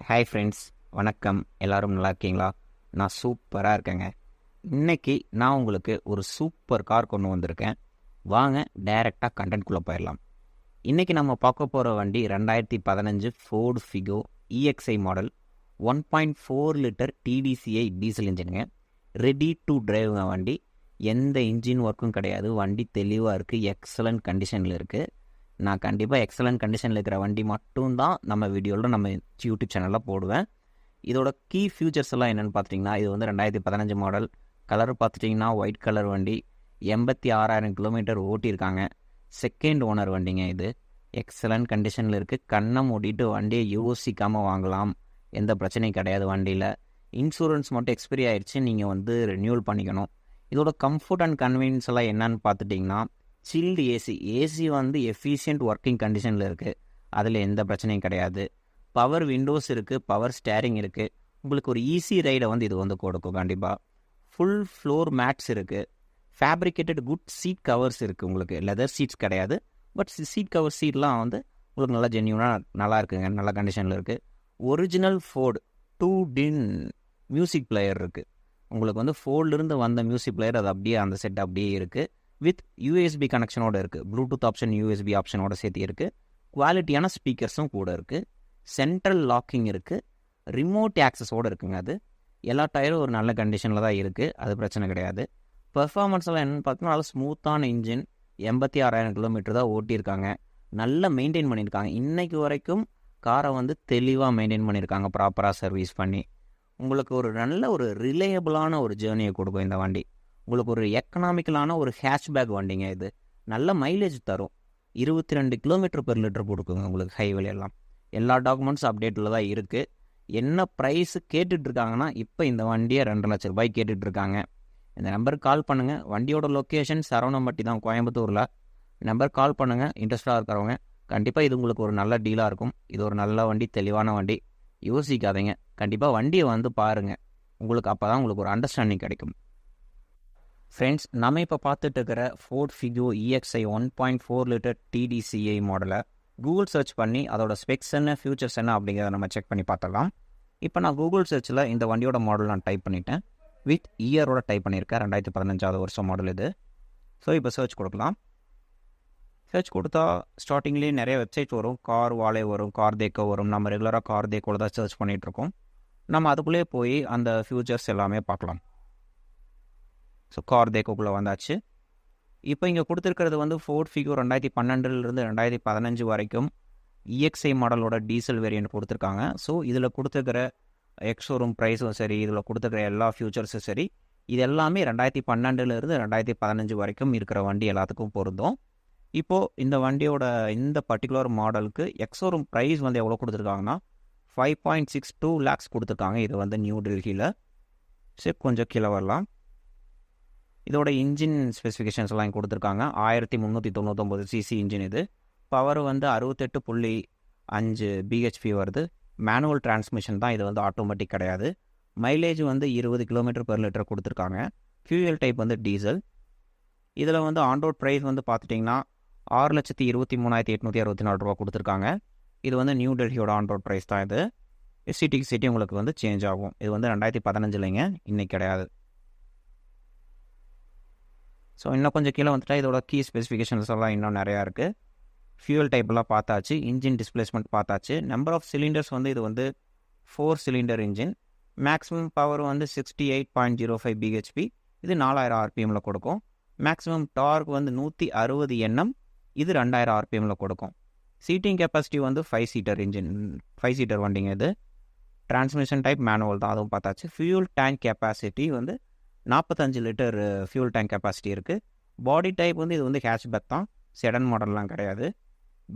Hi friends, வணக்கம். எல்லோரும் நல்லா இருக்கீங்களா? நான் சூப்பராக இருக்கேங்க. இன்றைக்கி நான் உங்களுக்கு ஒரு சூப்பர் கார் கொண்டு வந்திருக்கேன். வாங்க டைரெக்டாக கண்டென்ட்குள்ளே போயிடலாம். இன்றைக்கி நம்ம பார்க்க போகிற வண்டி 2015 Ford Figo EXI model 1.4 litre TDCI diesel இன்ஜினுங்க. ரெடி டு டிரைவுங்க வண்டி. எந்த இன்ஜின் ஒர்க்கும் கிடையாது. வண்டி தெளிவாக இருக்குது, எக்ஸலண்ட் கண்டிஷனில் இருக்குது. நான் கண்டிப்பாக எக்ஸலண்ட் கண்டிஷனில் இருக்கிற வண்டி மட்டும்தான் நம்ம வீடியோவில் நம்ம யூடியூப் சேனலில் போடுவேன். இதோட கீ ஃபியூச்சர்ஸ் எல்லாம் என்னென்னு பார்த்துட்டிங்கன்னா, இது வந்து 2015 மாடல். கலர் பார்த்துட்டிங்கன்னா ஒயிட் கலர் வண்டி. 86,000 கிலோமீட்டர் ஓட்டியிருக்காங்க. செகண்ட் ஓனர் வண்டிங்க இது. எக்ஸலண்ட் கண்டிஷனில் இருக்குது. கண்ணை மூடிட்டு வண்டியை யோசிக்காமல் வாங்கலாம். எந்த பிரச்சனையும் கிடையாது வண்டியில். இன்சூரன்ஸ் மட்டும் எக்ஸ்பைரி ஆகிடுச்சு, நீங்கள் வந்து ரெனியூவல் பண்ணிக்கணும். இதோட கம்ஃபர்ட் அண்ட் கன்வீனியன்ஸ் எல்லாம் என்னன்னு பார்த்துட்டிங்கன்னா, சில்டு ஏசி வந்து எஃபிஷியன்ட் ஒர்க்கிங் கண்டிஷனில் இருக்குது. அதில் எந்த பிரச்சனையும் கிடையாது. பவர் விண்டோஸ் இருக்குது, பவர் ஸ்டேரிங் இருக்குது. உங்களுக்கு ஒரு ஈஸி ரைடை வந்து இது வந்து கொடுக்கும் கண்டிப்பாக. ஃபுல் ஃப்ளோர் மேட்ஸ் இருக்குது. ஃபேப்ரிகேட்டட் குட் சீட் கவர்ஸ் இருக்குது. உங்களுக்கு லெதர் சீட்ஸ் கிடையாது, பட் சீட் கவர் சீட்லாம் வந்து உங்களுக்கு நல்லா ஜென்யூனாக நல்லா இருக்குங்க, நல்ல கண்டிஷனில் இருக்குது. Original Ford 2-DIN music player இருக்குது. உங்களுக்கு வந்து ஃபோர்டிலிருந்து வந்த மியூசிக் பிளேயர் அது அப்படியே அந்த செட் அப்படியே இருக்குது. வித் USB கனெக்ஷனோடு இருக்குது. ப்ளூடூத் ஆப்ஷன், USB ஆப்ஷனோட சேர்த்து இருக்குது. குவாலிட்டியான ஸ்பீக்கர்ஸும் கூட இருக்குது. சென்ட்ரல் லாக்கிங் இருக்குது. ரிமோட் ஆக்சஸோடு இருக்குங்க. அது எல்லா டயரும் ஒரு நல்ல கண்டிஷனில் தான் இருக்குது, அது பிரச்சனை கிடையாது. பெர்ஃபார்மன்ஸ் எல்லாம் என்னென்னு பார்த்தோன்னா, நல்ல ஸ்மூத்தான இன்ஜின். 86,000 கிலோமீட்டர் தான் ஓட்டியிருக்காங்க. நல்லா மெயின்டைன் பண்ணியிருக்காங்க. இன்றைக்கு வரைக்கும் காரை வந்து தெளிவாக மெயின்டைன் பண்ணியிருக்காங்க, ப்ராப்பராக சர்வீஸ் பண்ணி. உங்களுக்கு ஒரு நல்ல ஒரு ரிலையபிளான ஒரு ஜேர்னியை கொடுக்கும் இந்த வண்டி. உங்களுக்கு ஒரு எக்கனாமிக்கலான ஒரு ஹேட்ச்பேக் வண்டிங்க இது. நல்ல மைலேஜ் தரும். 22 கிலோமீட்டர் பெர் லிட்டர் கொடுக்குங்க உங்களுக்கு ஹைவேலையெல்லாம். எல்லா டாக்குமெண்ட்ஸும் அப்டேட்டில் தான் இருக்குது. என்ன ப்ரைஸு கேட்டுட்ருக்காங்கன்னா, இப்போ இந்த வண்டியை 2 லட்ச ரூபாய் கேட்டுட்ருக்காங்க. இந்த நம்பருக்கு கால் பண்ணுங்கள். வண்டியோட லொக்கேஷன் சரவணம்பட்டி தான், கோயம்புத்தூரில். நம்பருக்கு கால் பண்ணுங்கள். இன்ட்ரெஸ்டாக இருக்கிறவங்க கண்டிப்பாக இது உங்களுக்கு ஒரு நல்ல டீலாக இருக்கும். இது ஒரு நல்ல வண்டி, தெளிவான வண்டி. யோசிக்காதீங்க, கண்டிப்பாக வண்டியை வந்து பாருங்கள். உங்களுக்கு அப்போ தான் உங்களுக்கு ஒரு அண்டர்ஸ்டாண்டிங் கிடைக்கும். ஃப்ரெண்ட்ஸ், நம்ம இப்போ பார்த்துட்டு இருக்கிற fort Figo EXI 1.4 litre TDCI மாடலை கூகுள் சர்ச் பண்ணி அதோட ஸ்பெக்ஸ் என்ன, ஃபியூச்சர்ஸ் என்ன அப்படிங்கிறத நம்ம செக் பண்ணி பார்த்தலாம். இப்போ நான் கூகுள் சர்ச்சில் இந்த வண்டியோட மாடல் நான் டைப் பண்ணிட்டேன். வித் இயரோட டைப் பண்ணியிருக்கேன். 2015 வருஷம் மாடல் இது. ஸோ இப்போ சர்ச் கொடுக்கலாம். சர்ச் கொடுத்தா ஸ்டார்டிங்லேயே நிறைய வெப்சைட் வரும். கார் வாலே வரும், கார் தேக்கோ வரும். நம்ம ரெகுலராக கார் தேக்கோட தான் சர்ச் பண்ணிகிட்ருக்கோம். நம்ம அதுக்குள்ளேயே போய் அந்த ஃபியூச்சர்ஸ் எல்லாமே பார்க்கலாம். ஸோ கார் தேக்கோக்குள்ளே வந்தாச்சு. இப்போ இங்கே கொடுத்துருக்கிறது வந்து ஃபோர்ட் ஃபிகோ 2012 2015 வரைக்கும் EXI மாடலோட டீசல் வேரியன்ட் கொடுத்துருக்காங்க. ஸோ இதில் கொடுத்துருக்கிற எக்ஸோரூம் ப்ரைஸும் சரி, இதில் கொடுத்துருக்கிற எல்லா ஃபியூச்சர்ஸும் சரி, இது எல்லாமே 2012 2015 வரைக்கும் இருக்கிற வண்டி எல்லாத்துக்கும் பொருந்தும். இப்போது இந்த வண்டியோட இந்த பர்டிகுலர் மாடலுக்கு எக்ஸோரூம் ப்ரைஸ் வந்து எவ்வளோ கொடுத்துருக்காங்கன்னா 5.62 lakhs கொடுத்துருக்காங்க. இது வந்து நியூ டெல்லியில். சரி, கொஞ்சம் கீழே வரலாம். இதோட இன்ஜின் ஸ்பெசிஃபிகேஷன்ஸ்லாம் கொடுத்துருக்காங்க. 1399 cc இன்ஜின் இது. பவர் வந்து 68.5 bhp வருது. மேனுவல் டிரான்ஸ்மிஷன் தான் இது, வந்து ஆட்டோமேட்டிக் கிடையாது. மைலேஜ் வந்து 20 கிலோமீட்டர் பெர் லிட்டர் கொடுத்துருக்காங்க. ஃபியூயல் டைப் வந்து டீசல். இதில் வந்து ஆன்ரோட் ப்ரைஸ் வந்து பார்த்துட்டிங்கன்னா 6,23,864 ரூபா கொடுத்துருக்காங்க. இது வந்து நியூ டெல்லியோட ஆன்ரோட் ப்ரைஸ் தான் இது. சிட்டி உங்களுக்கு வந்து சேஞ்ச் ஆகும். இது வந்து 2015 இன்னைக்கு கிடையாது. ஸோ இன்னும் கொஞ்சம் கீழே வந்துட்டா இதோட கீ ஸ்பெசிஃபிகேஷன்ஸ் எல்லாம் இன்னும் நிறையா இருக்குது. ஃபியூல் டைப்லாம் பார்த்தாச்சு, இன்ஜின் டிஸ்பிளேஸ்மெண்ட் பார்த்தாச்சு. நம்பர் ஆஃப் சிலிண்டர்ஸ் வந்து இது வந்து 4 சிலிண்டர் இன்ஜின். மேக்ஸிமம் பவர் வந்து 68.05 bhp. இது 4000 RPMல கொடுக்கும். மேக்ஸிமம் டார்க் வந்து 160 Nm. இது 2000 RPMல கொடுக்கும். சீட்டிங் கெப்பாசிட்டி வந்து 5 சீட்டர் இன்ஜின், 5 சீட்டர் வண்டிங்க இது. டிரான்ஸ்மிஷன் டைப் மேனுவல் தான், அதுவும் பார்த்தாச்சு. ஃபியூல் டேங்க் கெப்பாசிட்டி வந்து 45 லிட்டர் ஃபியூல் டேங்க் கெப்பாசிட்டி இருக்குது. பாடி டைப் வந்து இது வந்து ஹேட்ச்பேக் தான், செடன் மாடல்லாம் கிடையாது.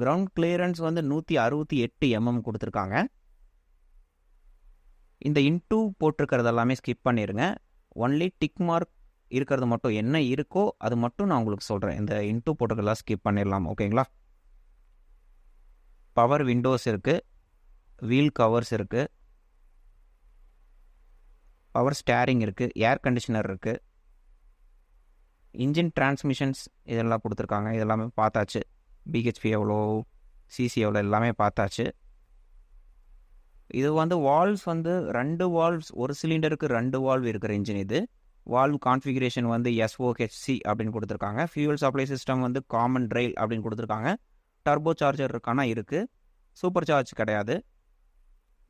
கிரவுண்ட் கிளியரன்ஸ் வந்து 168 mm கொடுத்துருக்காங்க. இந்த இன்டூ போட்டிருக்கிறது எல்லாமே ஸ்கிப் பண்ணிடுங்க. ஒன்லி டிக் மார்க் இருக்கிறது மட்டும் என்ன இருக்கோ அது மட்டும் நான் உங்களுக்கு சொல்கிறேன். இந்த இன்டூ போட்டிருக்கிறதெல்லாம் ஸ்கிப் பண்ணிடலாம், ஓகேங்களா? பவர் விண்டோஸ் இருக்குது, வீல் கவர்ஸ் இருக்குது, பவர் ஸ்டேரிங் இருக்குது, ஏர் கண்டிஷனர் இருக்குது, இன்ஜின் டிரான்ஸ்மிஷன்ஸ் இதெல்லாம் கொடுத்துருக்காங்க. இதெல்லாமே பார்த்தாச்சு. BHP எவ்வளோ, CC எவ்வளோ எல்லாமே பார்த்தாச்சு. இது வந்து வால்வ்ஸ் வந்து 2 வால்வ்ஸ், ஒரு சிலிண்டருக்கு 2 வால்வ் இருக்கிற இன்ஜின் இது. வால்வ் கான்ஃபிகரேஷன் வந்து SOHC அப்படின்னு கொடுத்துருக்காங்க. ஃபியூல் சப்ளை சிஸ்டம் வந்து காமன் ரெயில் அப்படின்னு கொடுத்துருக்காங்க. டர்போ சார்ஜர் இருக்கானா இருக்குது. சூப்பர் சார்ஜ் கிடையாது.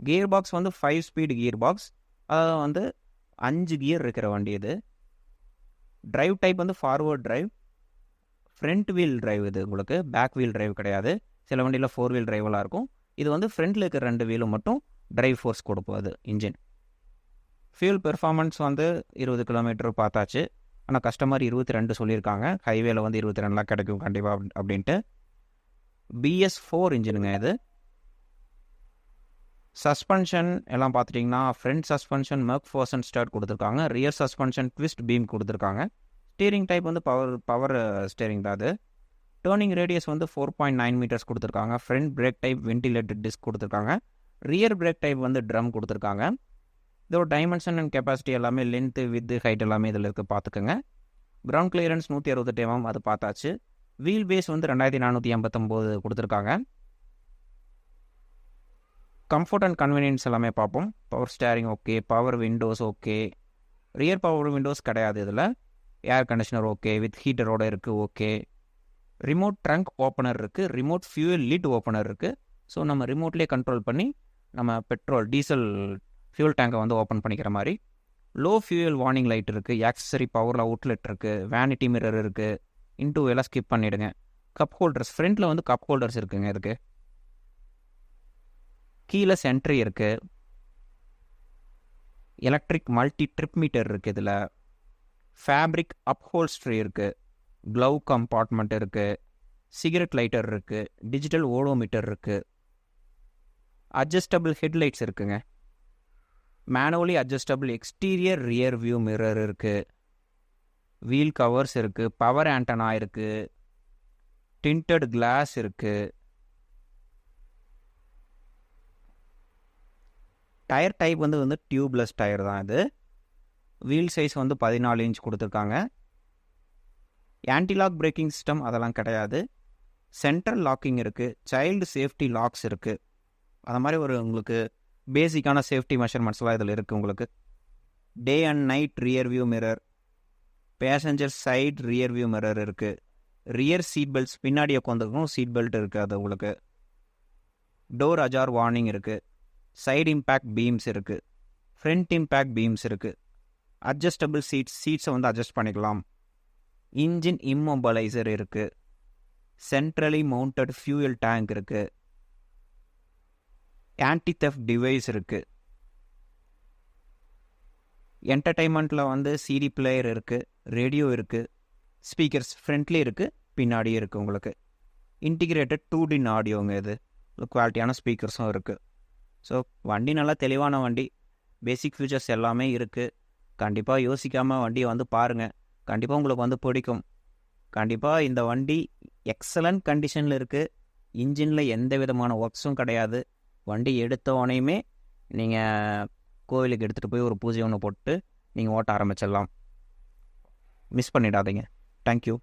கியர் பாக்ஸ் வந்து 5 ஸ்பீடு கியர் பாக்ஸ், அதாவது வந்து 5 கியர் இருக்கிற வண்டி இது. டிரைவ் டைப் வந்து forward drive, front wheel drive இது உங்களுக்கு, பேக் வீல் டிரைவ் கிடையாது. சில வண்டியில் 4 வீல் டிரைவெலாம் இருக்கும். இது வந்து ஃப்ரண்ட்டில் இருக்கிற 2 வீலும் மட்டும் டிரைவ் ஃபோர்ஸ் கொடுப்போம் அது இன்ஜின். ஃபியூல் பெர்ஃபார்மன்ஸ் வந்து 20 கிலோமீட்டர் பார்த்தாச்சு. ஆனால் கஸ்டமர் 22 சொல்லியிருக்காங்க. ஹைவேல வந்து 22 கிடைக்கும் கண்டிப்பாக அப்படின்ட்டு. BS4 இன்ஜினுங்க இது. சஸ்பென்ஷன் எல்லாம் பார்த்துட்டிங்கன்னா ஃப்ரண்ட் சஸ்பென்ஷன் மெக்ஃபர்சன் ஸ்டார்ட் கொடுத்துருக்காங்க. ரியர் சஸ்பென்ஷன் ட்விஸ்ட் பீம் கொடுத்துருக்காங்க. ஸ்டீரிங் டைப் வந்து பவர் ஸ்டீரிங் தான் அது. டேர்னிங் ரேடியஸ் வந்து 4.9 மீட்டர்ஸ் கொடுத்துருக்காங்க. Front break type ventilated disk கொடுத்துருக்காங்க. ரியர் பிரேக் டைப் வந்து ட்ரம் கொடுத்துருக்காங்க. இதோட டைமென்ஷன் அண்ட் கெப்பாசிட்டி எல்லாமே, லென்த்து வித்து ஹைட் எல்லாமே இதில் இருக்குது பார்த்துக்கோங்க. கிரவுண்ட் கிளியரன்ஸ் 168 mm அது பார்த்தாச்சு. வீல் பேஸ் வந்து 2489 கொடுத்துருக்காங்க. கம்ஃபர்ட் அண்ட் கன்வீனியன்ஸ் எல்லாமே பார்ப்போம். Power steering okay, power Windows okay, rear power Windows கிடையாது இதில். ஏர் கண்டிஷனர் ஓகே, வித் ஹீட்டரோடு இருக்குது ஓகே. ரிமோட் ட்ரங்க் ஓப்பனர் இருக்குது, ரிமோட் ஃபியூயல் லிட் ஓப்பனர் இருக்குது. ஸோ நம்ம ரிமோட்லேயே கண்ட்ரோல் பண்ணி நம்ம பெட்ரோல் டீசல் ஃபியூல் டேங்கை வந்து ஓப்பன் பண்ணிக்கிற மாதிரி. லோ ஃபியூயல் வார்னிங் லைட் இருக்குது, ஆக்சசரி பவரில் அவுட்லெட் இருக்குது, வேனிட்டி மிரர் இருக்குது. இன்டூ எல்லாம் ஸ்கிப் பண்ணிவிடுங்க. கப் ஹோல்டர்ஸ், ஃப்ரண்ட்டில் வந்து கப் ஹோல்டர்ஸ் இருக்குங்க இதுக்கு. கீலெஸ் என்ட்ரி இருக்குது. எலக்ட்ரிக் மல்டி ட்ரிப் மீட்டர் இருக்குது இதில். ஃபேப்ரிக் அப்ஹோல்ஸ்ட்ரி இருக்குது. க்ளவ் கம்பார்ட்மெண்ட் இருக்குது. சிகரெட் லைட்டர் இருக்குது. டிஜிட்டல் ஓடோமீட்டர் இருக்குது. அட்ஜஸ்டபிள் ஹெட்லைட்ஸ் இருக்குங்க. Manually adjustable exterior rear view mirror இருக்குது. வீல் கவர்ஸ் இருக்குது. பவர் ஆண்டனா இருக்குது. டிண்டட் கிளாஸ் இருக்குது. டயர் டைப் வந்து டியூப்லெஸ் டயர் தான் இது. வீல் சைஸ் வந்து 14 இன்ச் கொடுத்துருக்காங்க. ஆன்டிலாக் பிரேக்கிங் சிஸ்டம் அதெல்லாம் கிடையாது. சென்ட்ரல் லாக்கிங் இருக்குது. சைல்டு சேஃப்டி லாக்ஸ் இருக்குது. அது மாதிரி உங்களுக்கு பேசிக்கான சேஃப்டி மெஷர்மெண்ட்ஸ்லாம் இதில் இருக்குது உங்களுக்கு. Day and night rear view mirror, passenger side rear view mirror இருக்குது. ரியர் சீட் பெல்ட்ஸ், பின்னாடி உட்காந்துக்கும் சீட் பெல்ட் இருக்குது அது உங்களுக்கு. டோர் அஜார் வார்னிங் இருக்குது. சைடு இம்பேக்ட் பீம்ஸ் இருக்குது. ஃப்ரண்ட் இம்பேக்ட் பீம்ஸ் இருக்குது. அட்ஜஸ்டபிள் சீட்ஸை வந்து அட்ஜஸ்ட் பண்ணிக்கலாம். இன்ஜின் இம்மொபலைசர் இருக்குது. சென்ட்ரலி மவுண்டட் ஃபியூயல் டேங்க் இருக்குது. ஆன்டி தெஃப்ட் டிவைஸ் இருக்குது. என்டர்டைன்மெண்ட்டில் வந்து சிடி பிளேயர் இருக்குது, ரேடியோ இருக்குது, ஸ்பீக்கர்ஸ் ஃப்ரண்ட்லேயே இருக்குது, பின்னாடியே இருக்குது உங்களுக்கு. இன்டிகிரேட்டட் 2DIN ஆடியோங்க இது. குவாலிட்டியான ஸ்பீக்கர்ஸும் இருக்குது. ஸோ வண்டி நல்லா தெளிவான வண்டி. பேசிக் ஃபீச்சர்ஸ் எல்லாமே இருக்குது. கண்டிப்பாக யோசிக்காமல் வண்டியை வந்து பாருங்கள். கண்டிப்பாக உங்களுக்கு வந்து பிடிக்கும். கண்டிப்பாக இந்த வண்டி எக்ஸலண்ட் கண்டிஷனில் இருக்குது. இன்ஜினில் எந்த விதமான ஒர்க்ஸும் கிடையாது. வண்டி எடுத்த உடனேயுமே நீங்கள் கோவிலுக்கு எடுத்துகிட்டு போய் ஒரு பூஜை ஒன்று போட்டு நீங்கள் ஓட்ட ஆரம்பிச்சிடலாம். மிஸ் பண்ணிடாதீங்க. தேங்க்யூ.